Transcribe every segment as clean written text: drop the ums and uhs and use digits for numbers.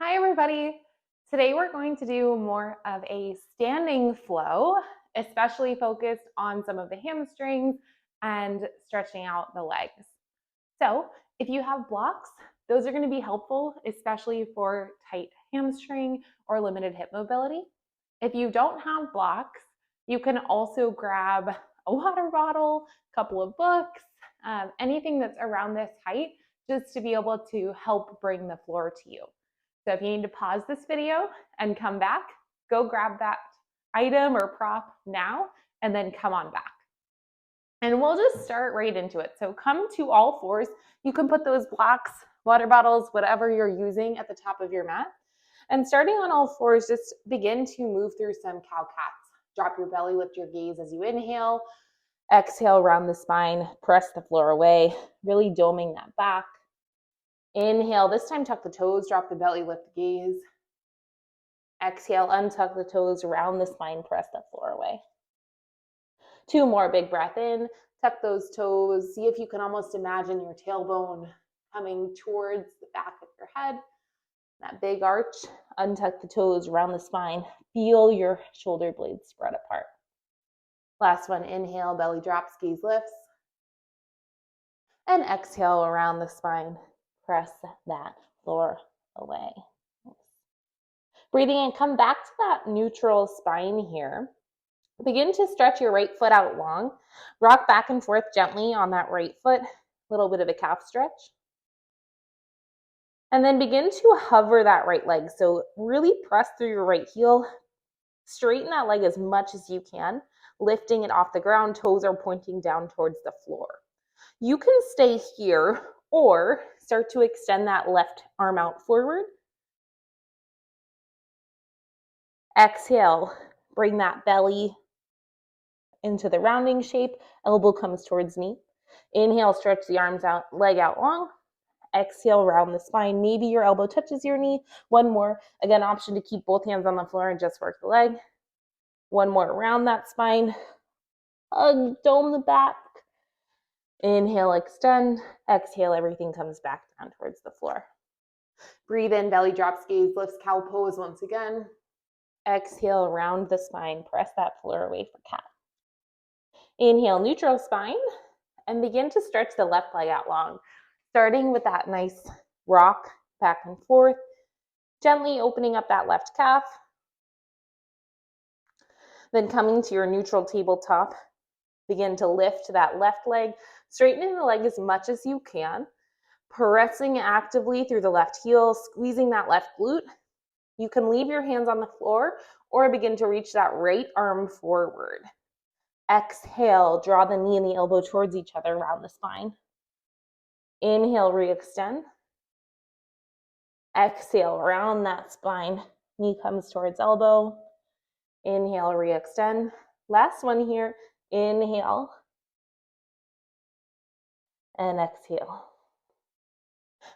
Hi everybody. Today we're going to do more of a standing flow, especially focused on some of the hamstrings and stretching out the legs. So if you have blocks, those are going to be helpful, especially for tight hamstring or limited hip mobility. If you don't have blocks, you can also grab a water bottle, a couple of books, anything that's around this height, just to be able to help bring the floor to you. So if you need to pause this video and come back, go grab that item or prop now, and then come on back. And we'll just start right into it. So come to all fours. You can put those blocks, water bottles, whatever you're using at the top of your mat. And starting on all fours, just begin to move through some cow-cats. Drop your belly, lift your gaze as you inhale. Exhale, round the spine, press the floor away, really doming that back. Inhale, this time tuck the toes, drop the belly, lift the gaze. Exhale, untuck the toes, round the spine, press the floor away. Two more, big breath in, tuck those toes. See if you can almost imagine your tailbone coming towards the back of your head. That big arch, untuck the toes, round the spine. Feel your shoulder blades spread apart. Last one, inhale, belly drops, gaze lifts. And exhale, around the spine. Press that floor away. Breathing in, come back to that neutral spine here. Begin to stretch your right foot out long. Rock back and forth gently on that right foot. A little bit of a calf stretch. And then begin to hover that right leg. So really press through your right heel. Straighten that leg as much as you can, lifting it off the ground. Toes are pointing down towards the floor. You can stay here or start to extend that left arm out forward. Exhale, bring that belly into the rounding shape. Elbow comes towards knee. Inhale, stretch the arms out, leg out long. Exhale, round the spine. Maybe your elbow touches your knee. One more. Again, option to keep both hands on the floor and just work the leg. One more, round that spine. Hug, dome the back. Inhale, extend. Exhale, everything comes back down towards the floor. Breathe in, belly drops, gaze lifts, cow pose once again. Exhale, round the spine. Press that floor away for cat. Inhale, neutral spine, and begin to stretch the left leg out long, starting with that nice rock back and forth, gently opening up that left calf. Then coming to your neutral tabletop, begin to lift that left leg, straightening the leg as much as you can, pressing actively through the left heel, squeezing that left glute. You can leave your hands on the floor or begin to reach that right arm forward. Exhale, draw the knee and the elbow towards each other around the spine. Inhale, re-extend. Exhale, round that spine. Knee comes towards elbow. Inhale, re-extend. Last one here. Inhale. And exhale.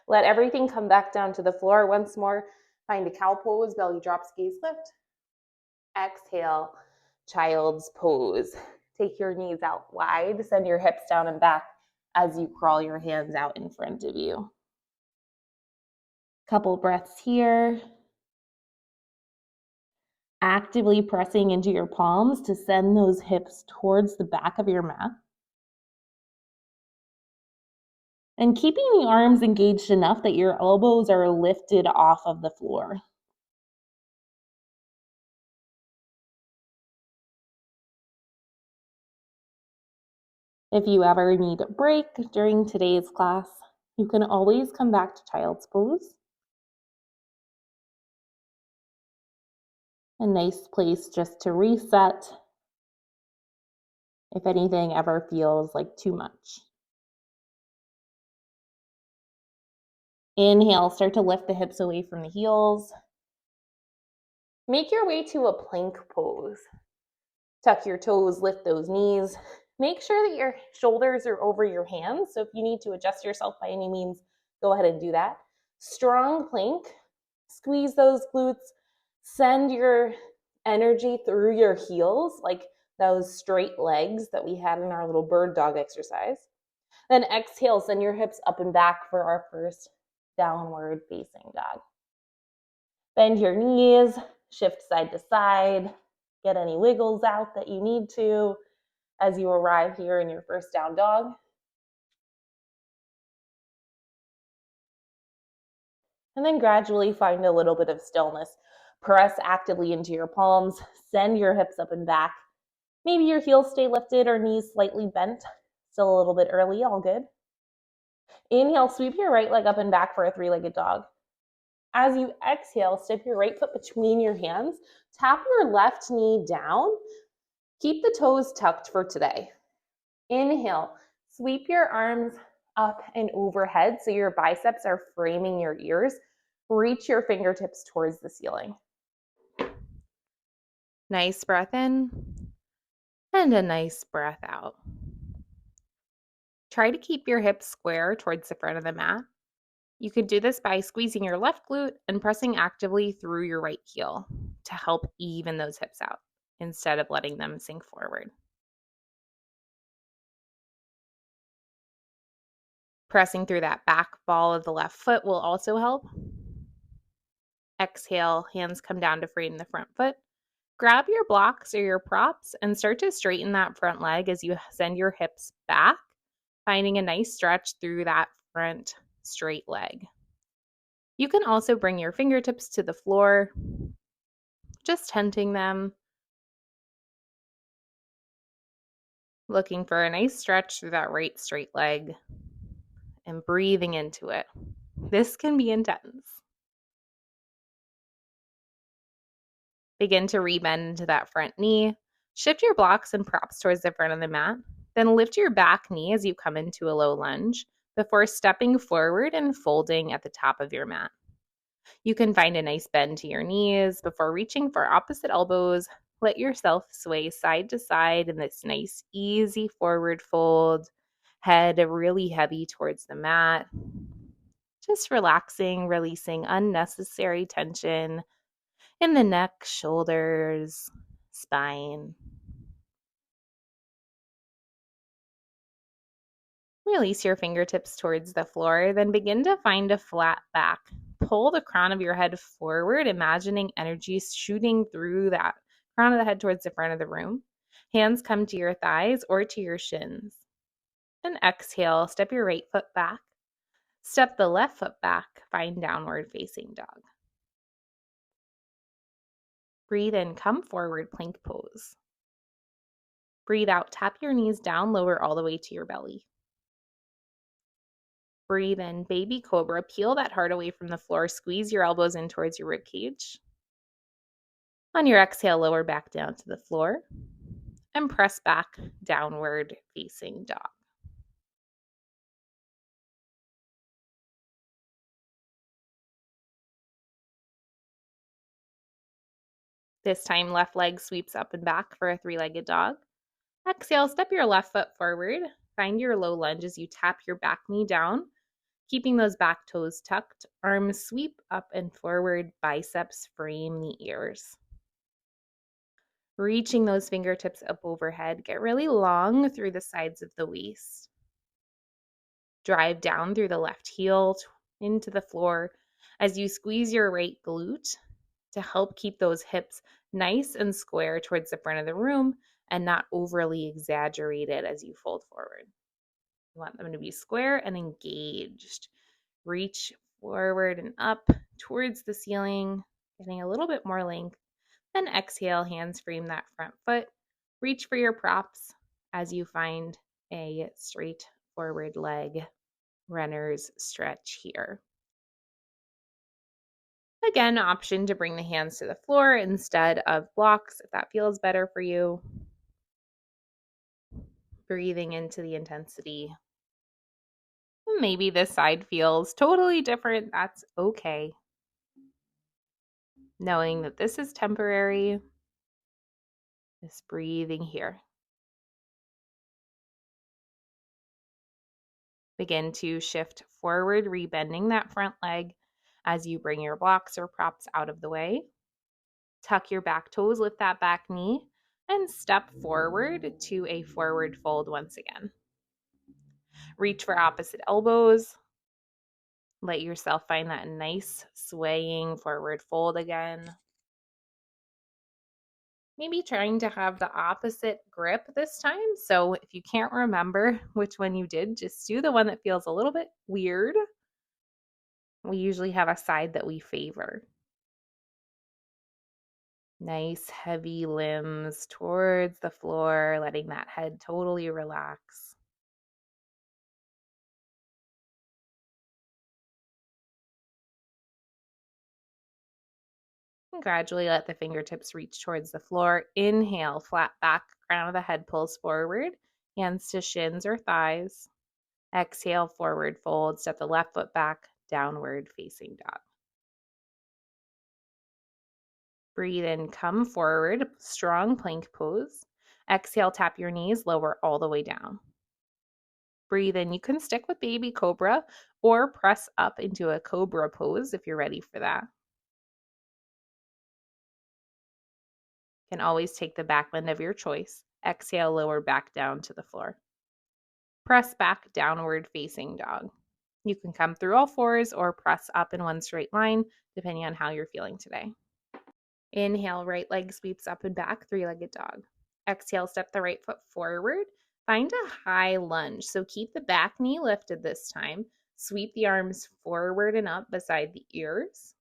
Let everything come back down to the floor. Once more, find a cow pose, belly drops, gaze lift. Exhale, child's pose. Take your knees out wide, send your hips down and back as you crawl your hands out in front of you. Couple breaths here. Actively pressing into your palms to send those hips towards the back of your mat. And keeping the arms engaged enough that your elbows are lifted off of the floor. If you ever need a break during today's class, you can always come back to child's pose. A nice place just to reset if anything ever feels like too much. Inhale, start to lift the hips away from the heels. Make your way to a plank pose. Tuck your toes, lift those knees. Make sure that your shoulders are over your hands. So if you need to adjust yourself by any means, go ahead and do that. Strong plank. Squeeze those glutes. Send your energy through your heels, like those straight legs that we had in our little bird dog exercise. Then exhale, send your hips up and back for our first downward facing dog. Bend your knees, shift side to side, get any wiggles out that you need to as you arrive here in your first down dog. And then gradually find a little bit of stillness. Press actively into your palms, send your hips up and back. Maybe your heels stay lifted or knees slightly bent. Still a little bit early, all good. Inhale, sweep your right leg up and back for a three-legged dog. As you exhale, step your right foot between your hands, tap your left knee down. Keep the toes tucked for today. Inhale, sweep your arms up and overhead so your biceps are framing your ears. Reach your fingertips towards the ceiling. Nice breath in and a nice breath out. Try to keep your hips square towards the front of the mat. You could do this by squeezing your left glute and pressing actively through your right heel to help even those hips out instead of letting them sink forward. Pressing through that back ball of the left foot will also help. Exhale, hands come down to frame the front foot. Grab your blocks or your props and start to straighten that front leg as you send your hips back, finding a nice stretch through that front straight leg. You can also bring your fingertips to the floor, just tenting them, looking for a nice stretch through that right straight leg and breathing into it. This can be intense. Begin to rebend into that front knee. Shift your blocks and props towards the front of the mat. Then lift your back knee as you come into a low lunge before stepping forward and folding at the top of your mat. You can find a nice bend to your knees before reaching for opposite elbows. Let yourself sway side to side in this nice, easy forward fold. Head really heavy towards the mat. Just relaxing, releasing unnecessary tension in the neck, shoulders, spine. Release your fingertips towards the floor, then begin to find a flat back. Pull the crown of your head forward, imagining energy shooting through that crown of the head towards the front of the room. Hands come to your thighs or to your shins. And exhale, step your right foot back. Step the left foot back, find downward facing dog. Breathe in, come forward, plank pose. Breathe out, tap your knees down, lower all the way to your belly. Breathe in, baby cobra, peel that heart away from the floor, squeeze your elbows in towards your rib cage. On your exhale, lower back down to the floor and press back, downward facing dog. This time, left leg sweeps up and back for a three-legged dog. Exhale, step your left foot forward. Find your low lunge as you tap your back knee down, keeping those back toes tucked. Arms sweep up and forward, biceps frame the ears. Reaching those fingertips up overhead. Get really long through the sides of the waist. Drive down through the left heel into the floor as you squeeze your right glute to help keep those hips nice and square towards the front of the room and not overly exaggerated as you fold forward. You want them to be square and engaged. Reach forward and up towards the ceiling, getting a little bit more length. Then exhale, hands frame that front foot. Reach for your props as you find a straight forward leg runner's stretch here. Again, option to bring the hands to the floor instead of blocks if that feels better for you. Breathing into the intensity. Maybe this side feels totally different. That's okay. Knowing that this is temporary. Just breathing here. Begin to shift forward, rebending that front leg as you bring your blocks or props out of the way. Tuck your back toes, lift that back knee, and step forward to a forward fold once again. Reach for opposite elbows. Let yourself find that nice swaying forward fold again. Maybe trying to have the opposite grip this time. So if you can't remember which one you did, just do the one that feels a little bit weird. We usually have a side that we favor. Nice heavy limbs towards the floor, letting that head totally relax. And gradually let the fingertips reach towards the floor. Inhale, flat back, crown of the head pulls forward, hands to shins or thighs. Exhale, forward fold, step the left foot back, downward facing dog. Breathe in, come forward, strong plank pose. Exhale, tap your knees, lower all the way down. Breathe in. You can stick with baby cobra or press up into a cobra pose if you're ready for that. You can always take the back bend of your choice. Exhale, lower back down to the floor. Press back, downward facing dog. You can come through all fours or press up in one straight line, depending on how you're feeling today. Inhale, right leg sweeps up and back, three-legged dog. Exhale, step the right foot forward. Find a high lunge. So keep the back knee lifted this time. Sweep the arms forward and up beside the ears.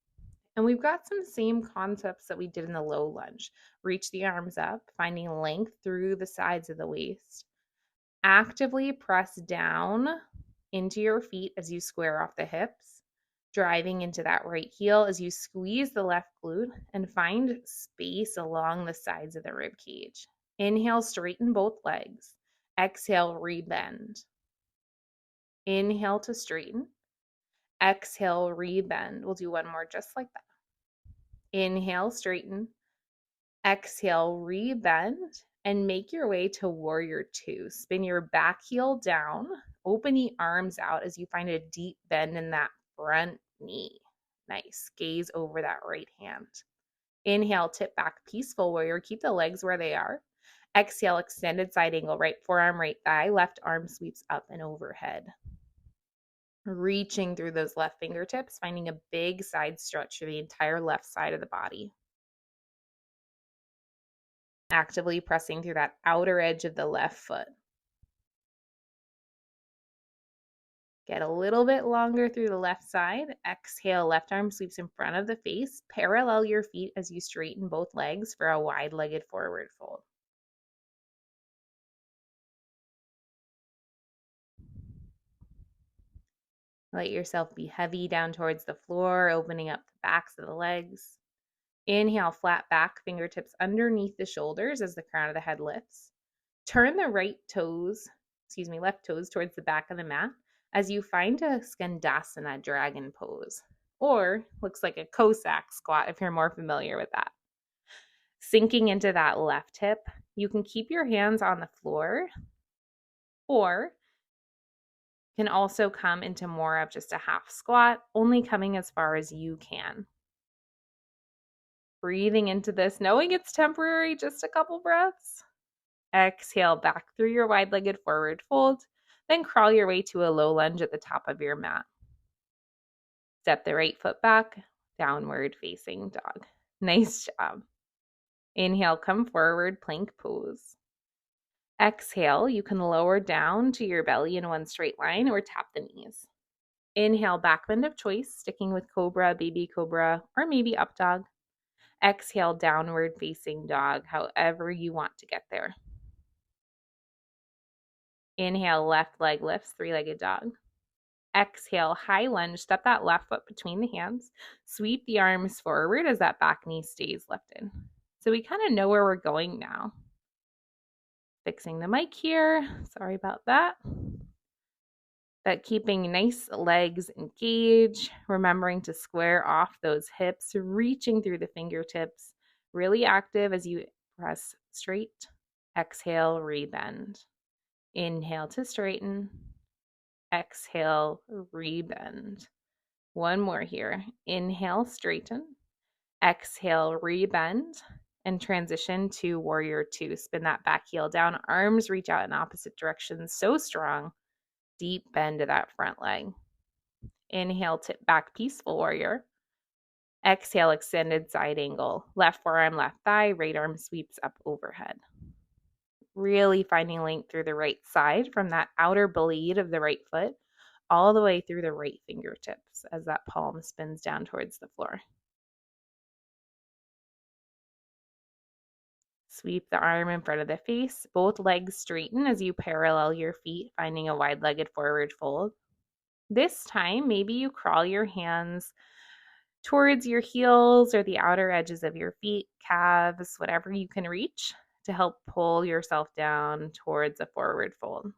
And we've got some same concepts that we did in the low lunge. Reach the arms up, finding length through the sides of the waist. Actively press down into your feet as you square off the hips, driving into that right heel as you squeeze the left glute and find space along the sides of the rib cage. Inhale, straighten both legs. Exhale, rebend. Inhale to straighten. Exhale, rebend. We'll do one more just like that. Inhale, straighten. Exhale, rebend, and make your way to warrior two. Spin your back heel down. Open the arms out as you find a deep bend in that front knee. Nice. Gaze over that right hand. Inhale, tip back, peaceful warrior. Keep the legs where they are. Exhale, extended side angle, right forearm, right thigh. Left arm sweeps up and overhead. Reaching through those left fingertips, finding a big side stretch for the entire left side of the body. Actively pressing through that outer edge of the left foot. Get a little bit longer through the left side. Exhale, left arm sweeps in front of the face. Parallel your feet as you straighten both legs for a wide-legged forward fold. Let yourself be heavy down towards the floor, opening up the backs of the legs. Inhale, flat back, fingertips underneath the shoulders as the crown of the head lifts. Turn the left toes towards the back of the mat as you find a Skandasana dragon pose, or looks like a Cossack squat if you're more familiar with that. Sinking into that left hip, you can keep your hands on the floor, or can also come into more of just a half squat, only coming as far as you can. Breathing into this, knowing it's temporary, just a couple breaths. Exhale back through your wide-legged forward fold, then crawl your way to a low lunge at the top of your mat. Step the right foot back, downward facing dog. Nice job. Inhale, come forward, plank pose. Exhale, you can lower down to your belly in one straight line or tap the knees. Inhale, back bend of choice, sticking with cobra, baby cobra, or maybe up dog. Exhale, downward facing dog, however you want to get there. Inhale, left leg lifts, three-legged dog. Exhale, high lunge, step that left foot between the hands. Sweep the arms forward as that back knee stays lifted. So we kind of know where we're going now. Fixing the mic here. Sorry about that. But keeping nice legs engaged, remembering to square off those hips, reaching through the fingertips, really active as you press straight. Exhale, rebend. Inhale to straighten. Exhale, rebend. One more here. Inhale, straighten. Exhale, rebend. And transition to warrior two. Spin that back heel down. Arms reach out in opposite directions. So strong. Deep bend to that front leg. Inhale, tip back, peaceful warrior. Exhale, extended side angle. Left forearm, left thigh, right arm sweeps up overhead. Really finding length through the right side from that outer blade of the right foot all the way through the right fingertips as that palm spins down towards the floor. Sweep the arm in front of the face. Both legs straighten as you parallel your feet, finding a wide-legged forward fold. This time, maybe you crawl your hands towards your heels or the outer edges of your feet, calves, whatever you can reach to help pull yourself down towards a forward fold.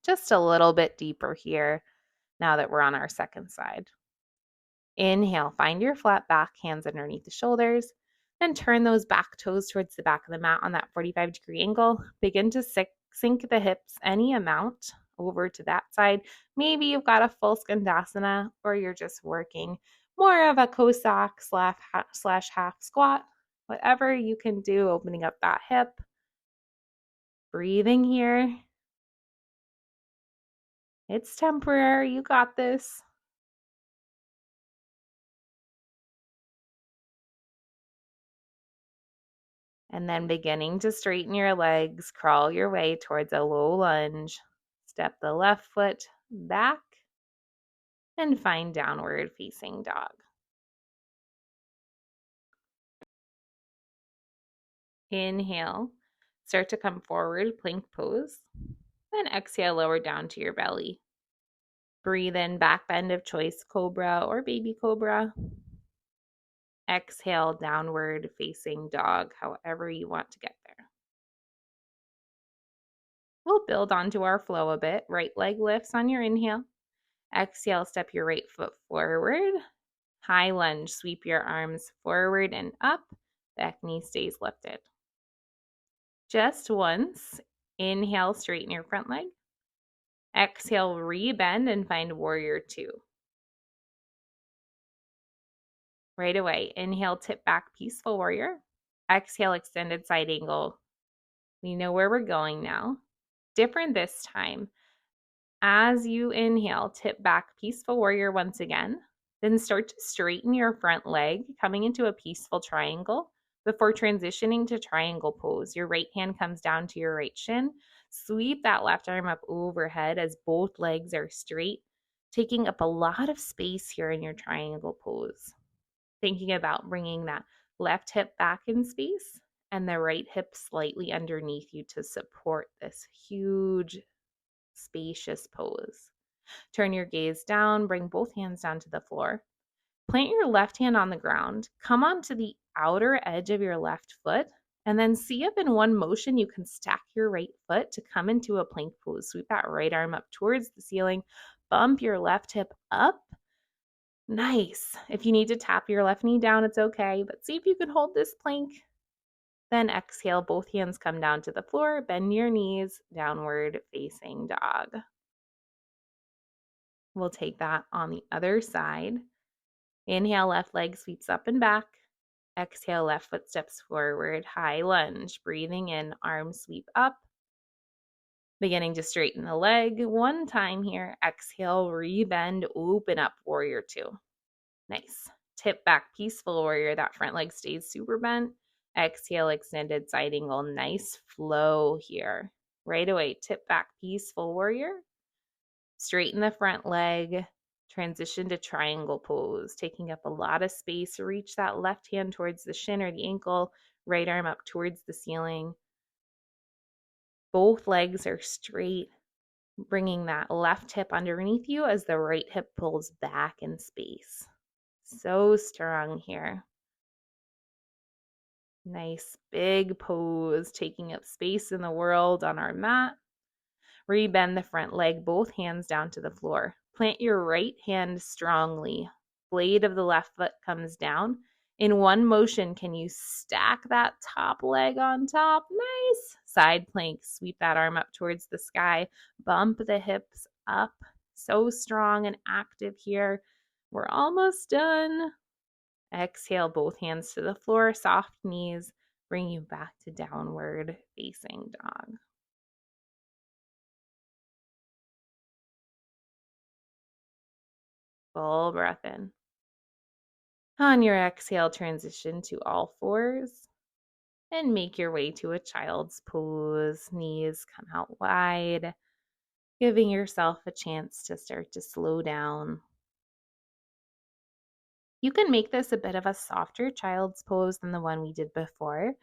Just a little bit deeper here now that we're on our second side. Inhale, find your flat back, hands underneath the shoulders. Then turn those back toes towards the back of the mat on that 45-degree angle. Begin to sink the hips any amount over to that side. Maybe you've got a full skandasana or you're just working more of a Cossack slash half squat. Whatever you can do, opening up that hip. Breathing here. It's temporary. You got this. And then beginning to straighten your legs, crawl your way towards a low lunge. Step the left foot back and find downward facing dog. Inhale, start to come forward, plank pose. Then exhale, lower down to your belly. Breathe in, back bend of choice, cobra or baby cobra. Exhale, downward facing dog, however you want to get there. We'll build onto our flow a bit. Right leg lifts on your inhale. Exhale, step your right foot forward. High lunge, sweep your arms forward and up. Back knee stays lifted. Just once. Inhale, straighten your front leg. Exhale, rebend and find warrior two. Right away, inhale, tip back, peaceful warrior. Exhale, extended side angle. We know where we're going now. Different this time. As you inhale, tip back, peaceful warrior once again. Then start to straighten your front leg, coming into a peaceful triangle before transitioning to triangle pose. Your right hand comes down to your right shin. Sweep that left arm up overhead as both legs are straight, taking up a lot of space here in your triangle pose. Thinking about bringing that left hip back in space and the right hip slightly underneath you to support this huge, spacious pose. Turn your gaze down, bring both hands down to the floor. Plant your left hand on the ground. Come onto the outer edge of your left foot, and then see if in one motion you can stack your right foot to come into a plank pose. Sweep that right arm up towards the ceiling. Bump your left hip up. Nice. If you need to tap your left knee down, it's okay, but see if you can hold this plank. Then exhale, both hands come down to the floor. Bend your knees, downward facing dog. We'll take that on the other side. Inhale, left leg sweeps up and back. Exhale, left foot steps forward, high lunge. Breathing in, arms sweep up. Beginning to straighten the leg one time here. Exhale, rebend, open up, warrior two. Nice. Tip back, peaceful warrior. That front leg stays super bent. Exhale, extended side angle. Nice flow here. Right away, tip back, peaceful warrior. Straighten the front leg. Transition to triangle pose, taking up a lot of space. Reach that left hand towards the shin or the ankle, right arm up towards the ceiling. Both legs are straight, bringing that left hip underneath you as the right hip pulls back in space. So strong here. Nice big pose, taking up space in the world on our mat. Rebend the front leg, both hands down to the floor. Plant your right hand strongly. Blade of the left foot comes down. In one motion, can you stack that top leg on top? Nice. Side plank. Sweep that arm up towards the sky. Bump the hips up. So strong and active here. We're almost done. Exhale, both hands to the floor. Soft knees. Bring you back to downward facing dog. Full breath in. On your exhale, transition to all fours and make your way to a child's pose. Knees come out wide, giving yourself a chance to start to slow down. You can make this a bit of a softer child's pose than the one we did before,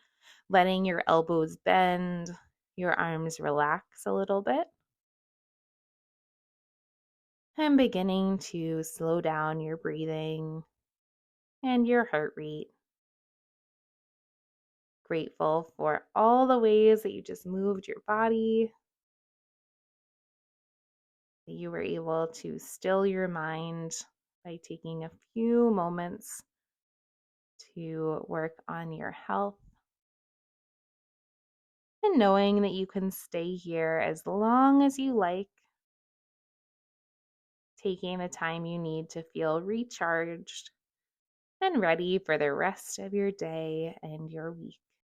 letting your elbows bend, your arms relax a little bit, and beginning to slow down your breathing and your heart rate. Grateful for all the ways that you just moved your body, that you were able to still your mind by taking a few moments to work on your health, and knowing that you can stay here as long as you like, taking the time you need to feel recharged and ready for the rest of your day and your week.